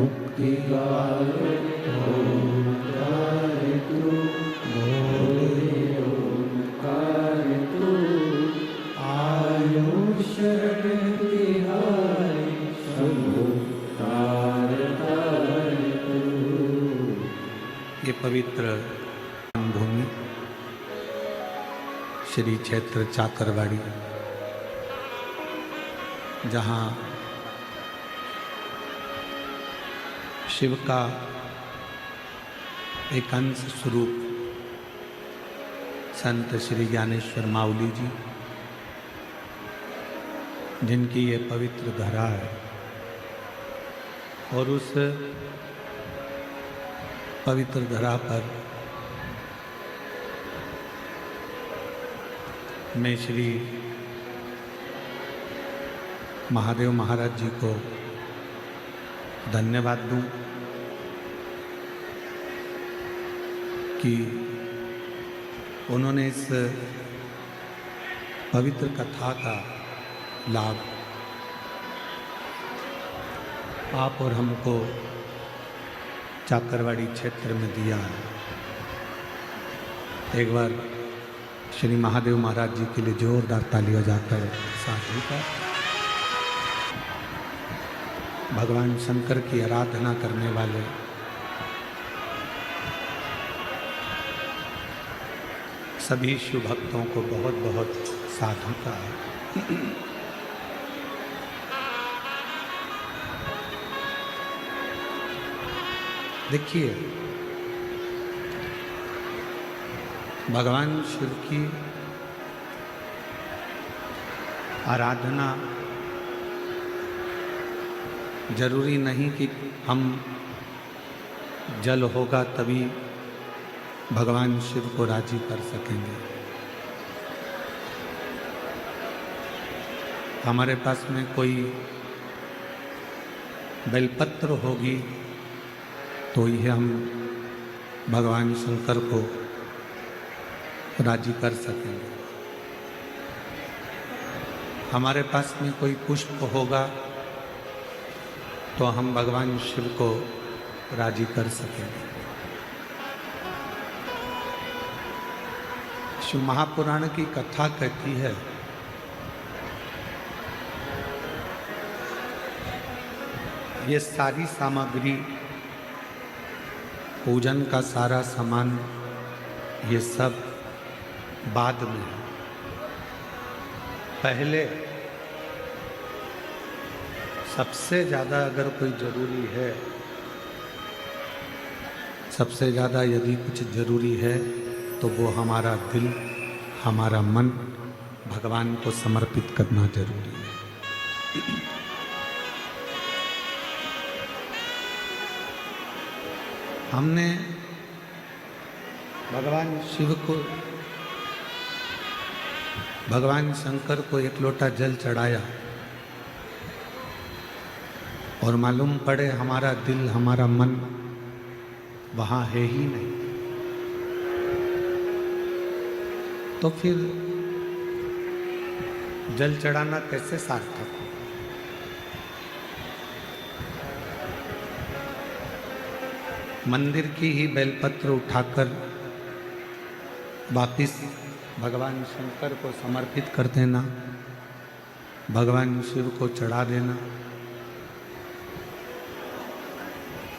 मुक्ति ओंकार तू बोले ओंकार तू आयुष तिहारी शंभु तारतार तू। ये पवित्र भूमि श्री क्षेत्र चाकरवाड़ी, जहाँ शिव का एक अंश स्वरूप संत श्री ज्ञानेश्वर माउली जी, जिनकी ये पवित्र धरा है, और उस पवित्र धरा पर मैं श्री महादेव महाराज जी को धन्यवाद दूं कि उन्होंने इस पवित्र कथा का लाभ आप और हमको चाकरवाड़ी क्षेत्र में दिया है। एक बार श्री महादेव महाराज जी के लिए जोरदार ताली बजाकर साधु का भगवान शंकर की आराधना करने वाले सभी शिव भक्तों को बहुत बहुत साधु का है। देखिए, भगवान शिव की आराधना जरूरी नहीं कि हम जल होगा तभी भगवान शिव को राजी कर सकेंगे। हमारे पास में कोई बेलपत्र होगी तो ही हम भगवान शंकर को राजी कर सकेंगे। हमारे पास में कोई पुष्प होगा तो हम भगवान शिव को राजी कर सकेंगे। शिव महापुराण की कथा कहती है ये सारी सामग्री, पूजन का सारा सामान, ये सब बाद में है। पहले सबसे ज़्यादा अगर कोई जरूरी है, सबसे ज़्यादा यदि कुछ जरूरी है तो वो हमारा दिल, हमारा मन भगवान को समर्पित करना जरूरी है। हमने भगवान शिव को, भगवान शंकर को एक लोटा जल चढ़ाया और मालूम पड़े हमारा दिल, हमारा मन वहाँ है ही नहीं, तो फिर जल चढ़ाना कैसे सार्थक हो? मंदिर की ही बेलपत्र उठाकर वापिस भगवान शंकर को समर्पित कर देना, भगवान शिव को चढ़ा देना,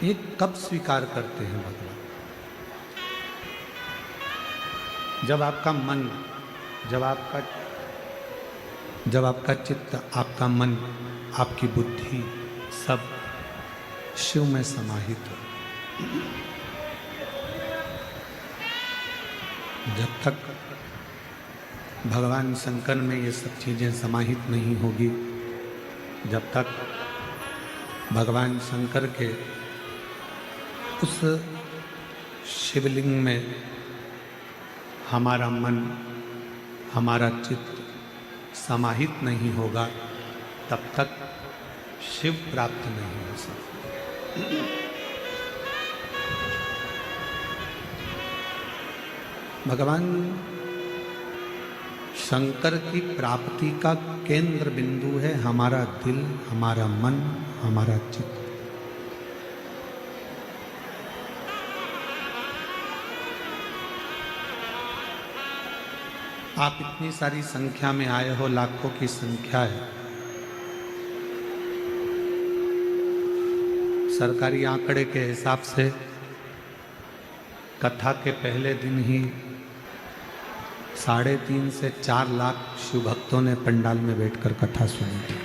ये कब स्वीकार करते हैं भगवान? जब आपका मन, जब आपका चित्त, आपका मन, आपकी बुद्धि सब शिव में समाहित हो। जब तक भगवान शंकर में ये सब चीज़ें समाहित नहीं होगी, जब तक भगवान शंकर के उस शिवलिंग में हमारा मन, हमारा चित्त समाहित नहीं होगा, तब तक शिव प्राप्त नहीं हो सकता। भगवान शंकर की प्राप्ति का केंद्र बिंदु है हमारा दिल, हमारा मन, हमारा चित्त। आप इतनी सारी संख्या में आए हो, लाखों की संख्या है। सरकारी आंकड़े के हिसाब से कथा के पहले दिन ही 3.5 से 4 लाख शिव भक्तों ने पंडाल में बैठकर कथा सुनी थी।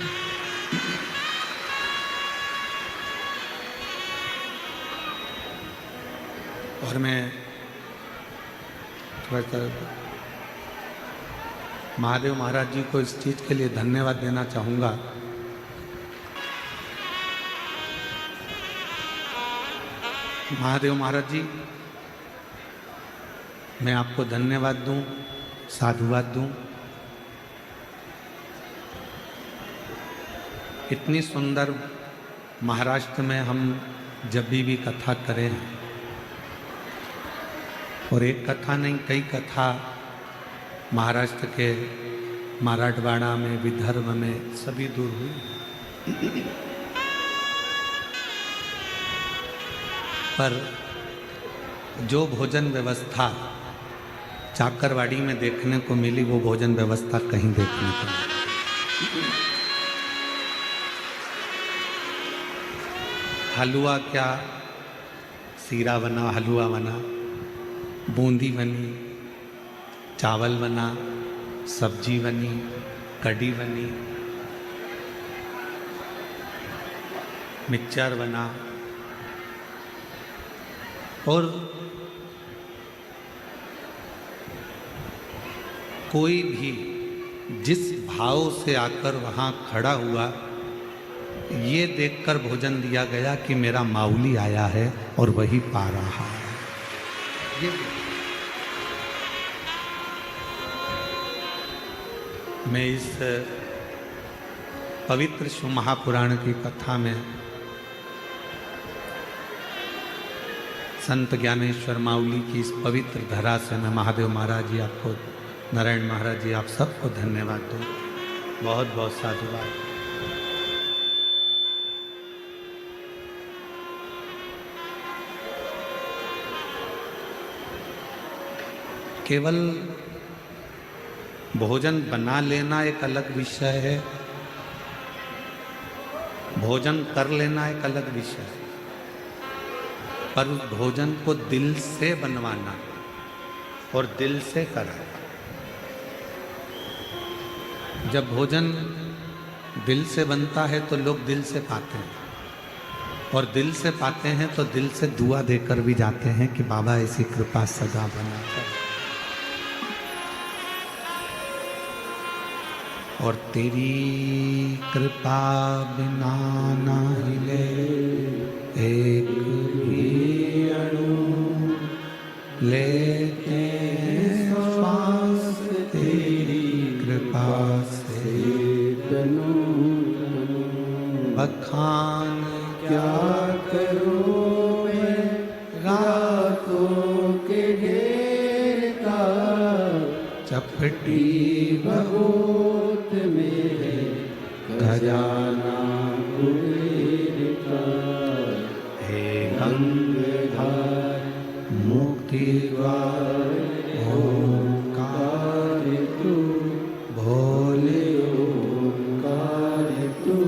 और मैं थोड़ा सा महादेव महाराज जी को इस चीज़ के लिए धन्यवाद देना चाहूँगा। महादेव महाराज जी, मैं आपको धन्यवाद दूं, साधुवाद दूं। इतनी सुंदर महाराष्ट्र में हम जब भी कथा करें, और एक कथा नहीं कई कथा महाराष्ट्र के मराठवाड़ा में, विदर्भ में सभी दूर हुई। पर जो भोजन व्यवस्था चाकरवाड़ी में देखने को मिली, वो भोजन व्यवस्था कहीं देखने को नहीं। हलवा क्या, सीरा बना, हलवा बना, बूंदी बनी, चावल बना, सब्जी बनी, कढ़ी बनी, मिक्सचर बना, और कोई भी जिस भाव से आकर वहाँ खड़ा हुआ, ये देखकर भोजन दिया गया कि मेरा माउली आया है और वही पा रहा है। मैं इस पवित्र शिव महापुराण की कथा में संत ज्ञानेश्वर माउली की इस पवित्र धरा से मैं महादेव महाराज जी आपको, नारायण महाराज जी आप सबको धन्यवाद दूँ। बहुत बहुत साधुवाद। केवल भोजन बना लेना एक अलग विषय है, भोजन कर लेना एक अलग विषय है, पर उस भोजन को दिल से बनवाना और दिल से करना। जब भोजन दिल से बनता है तो लोग दिल से पाते हैं, और दिल से पाते हैं तो दिल से दुआ देकर भी जाते हैं कि बाबा ऐसी कृपा सदा बना कर। और तेरी कृपा बिना ना हिले एक भी अणु, लेते श्वास तेरी कृपा से तनु बखान क्या करूं मैं रातों के घेर का, चपटी बहुत मेरे खजाना कुबेर का। हे गंगाधार मुक्ति द्वार ओंकार तू, भोले ओंकार तू,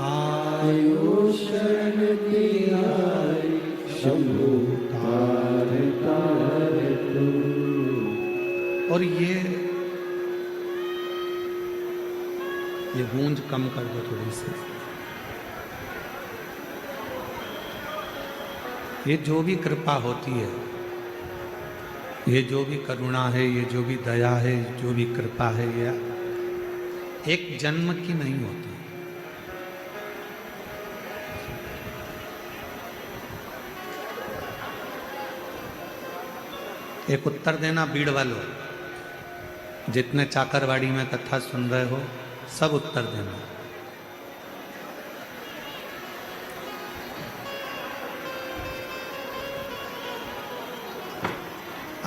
आयु शरण की आई शंभु तार तार तू। और ये गूंज कम कर दो थोड़ी सी। ये जो भी कृपा होती है, ये जो भी करुणा है, ये जो भी दया है, जो भी कृपा है, ये एक जन्म की नहीं होती। एक उत्तर देना बीड़ वालों, जितने चाकरवाड़ी में कथा सुन रहे हो सब उत्तर देना।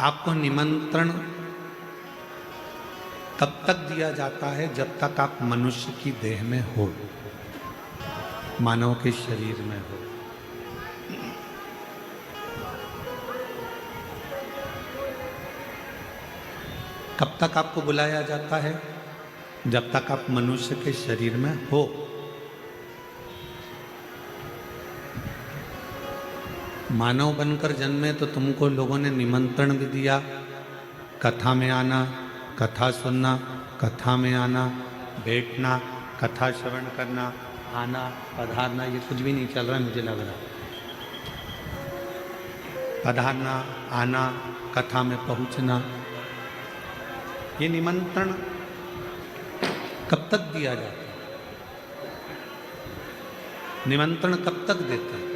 आपको निमंत्रण तब तक दिया जाता है जब तक आप मनुष्य की देह में हो, मानव के शरीर में हो। कब तक आपको बुलाया जाता है? जब तक आप मनुष्य के शरीर में हो। मानव बनकर जन्मे तो तुमको लोगों ने निमंत्रण भी दिया, कथा में आना, कथा सुनना, कथा में आना, बैठना, कथा श्रवण करना, आना, पधारना। ये कुछ भी नहीं चल रहा है, मुझे लग रहा है। पधारना, आना, कथा में पहुंचना, ये निमंत्रण कब तक दिया जाता है? निमंत्रण कब तक देते हैं?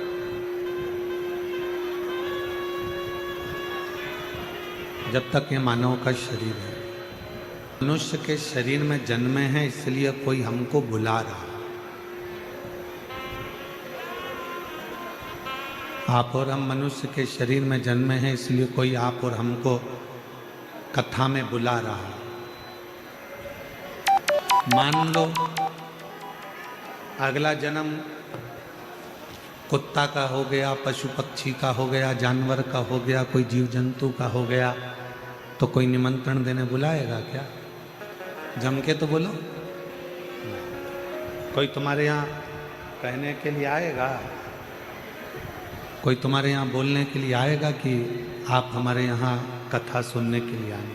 जब तक ये मानव का शरीर है। मनुष्य के शरीर में जन्मे हैं, इसलिए कोई हमको बुला रहा है। आप और हम मनुष्य के शरीर में जन्मे हैं, इसलिए कोई आप और हमको कथा में बुला रहा है। मान लो अगला जन्म कुत्ता का हो गया, पशु पक्षी का हो गया, जानवर का हो गया, कोई जीव जंतु का हो गया, तो कोई निमंत्रण देने बुलाएगा क्या? जम के तो बोलो। कोई तुम्हारे यहाँ कहने के लिए आएगा? कोई तुम्हारे यहाँ बोलने के लिए आएगा कि आप हमारे यहाँ कथा सुनने के लिए आए?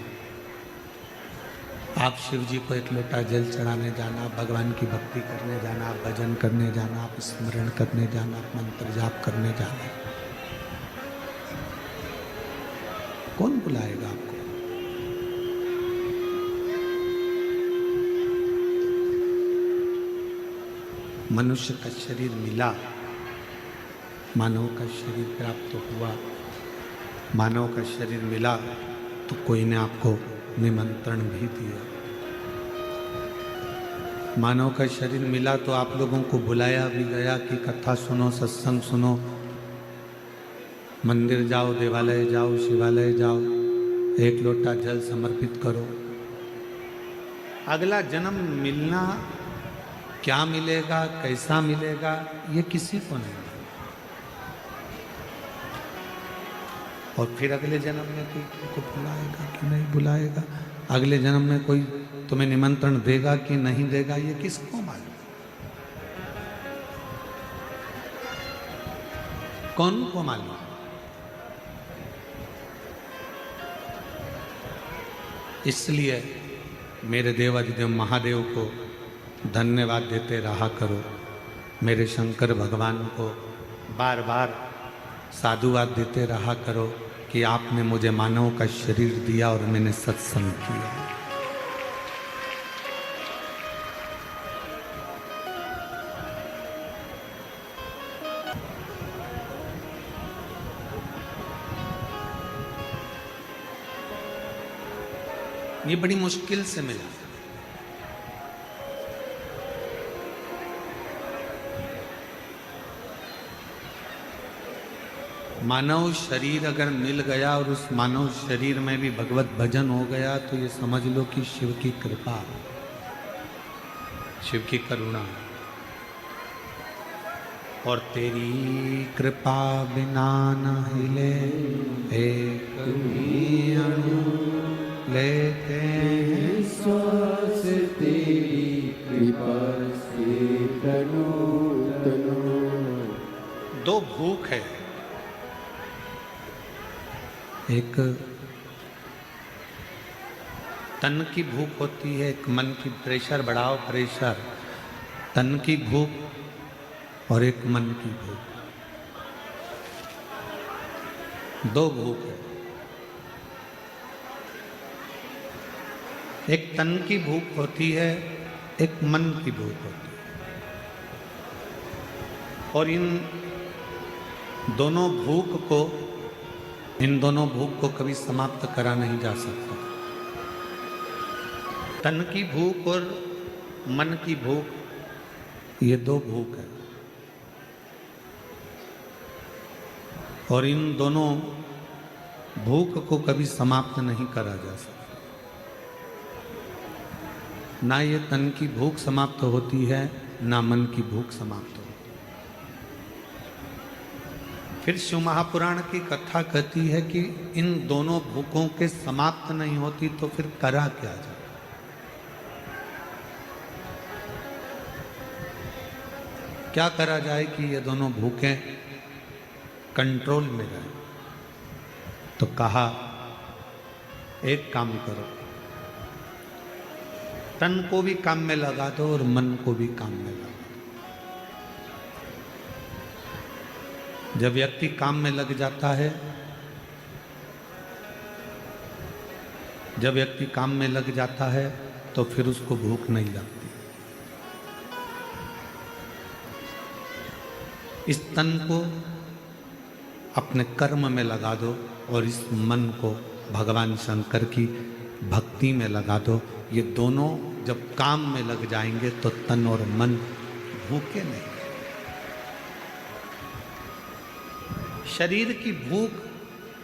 आप शिव जी को एक लोटा जल चढ़ाने जाना, भगवान की भक्ति करने जाना, आप भजन करने जाना, आप स्मरण करने जाना, आप मंत्र जाप करने जाना, कौन बुलाएगा आपको? मनुष्य का शरीर मिला, मानव का शरीर प्राप्त हुआ, मानव का शरीर मिला तो कोई ने आपको निमंत्रण भी दिया। मानव का शरीर मिला तो आप लोगों को बुलाया भी गया कि कथा सुनो, सत्संग सुनो, मंदिर जाओ, देवालय जाओ, शिवालय जाओ, एक लोटा जल समर्पित करो। अगला जन्म मिलना, क्या मिलेगा, कैसा मिलेगा, ये किसी को नहीं। और फिर अगले जन्म में कोई तुमको बुलाएगा कि नहीं बुलाएगा, अगले जन्म में कोई तुम्हें निमंत्रण देगा कि नहीं देगा, ये किसको मालूम? कौन को मालूम? इसलिए मेरे देवाधिदेव महादेव को धन्यवाद देते रहा करो, मेरे शंकर भगवान को बार बार साधुवाद देते रहा करो कि आपने मुझे मानव का शरीर दिया और मैंने सत्संग किया। ये बड़ी मुश्किल से मिला। मानव शरीर अगर मिल गया और उस मानव शरीर में भी भगवत भजन हो गया तो ये समझ लो कि शिव की कृपा, शिव की करुणा। और तेरी कृपा बिना न हिले एक भी अणु, लेते हैं श्वास तेरी कृपा से तनो तनो। दो भूख है, एक तन की भूख होती है, एक मन की, प्रेशर बढ़ाओ प्रेशर, तन की भूख और एक मन की भूख, दो भूख है। एक तन की भूख होती है, एक मन की भूख होती है, और इन दोनों भूख को, इन दोनों भूख को कभी समाप्त करा नहीं जा सकता। तन की भूख और मन की भूख, ये दो भूख है, और इन दोनों भूख को कभी समाप्त नहीं करा जा सकता। ना ये तन की भूख समाप्त होती है, ना मन की भूख समाप्त होती है। फिर शिव महापुराण की कथा कहती है कि इन दोनों भूखों के समाप्त नहीं होती तो फिर करा क्या जाए। क्या करा जाए कि ये दोनों भूखें कंट्रोल में रहे। तो कहा एक काम करो, तन को भी काम में लगा दो और मन को भी काम में लगा दो। जब व्यक्ति काम में लग जाता है, जब व्यक्ति काम में लग जाता है तो फिर उसको भूख नहीं लगती। इस तन को अपने कर्म में लगा दो और इस मन को भगवान शंकर की भक्ति में लगा दो। ये दोनों जब काम में लग जाएंगे तो तन और मन भूखे नहीं। शरीर की भूख,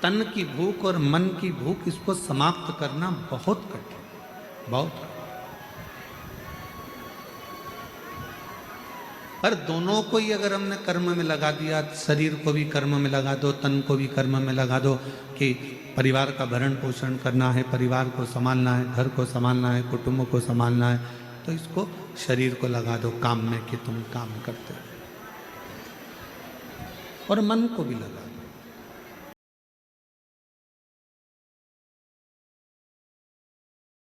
तन की भूख और मन की भूख, इसको समाप्त करना बहुत कठिन, बहुत। पर दोनों को ही अगर हमने कर्म में लगा दिया, शरीर को भी कर्म में लगा दो, तन को भी कर्म में लगा दो कि परिवार का भरण पोषण करना है, परिवार को संभालना है, घर को संभालना है, कुटुंब को संभालना है, तो इसको शरीर को लगा दो काम में कि तुम काम करते हो, और मन को भी लगा दो।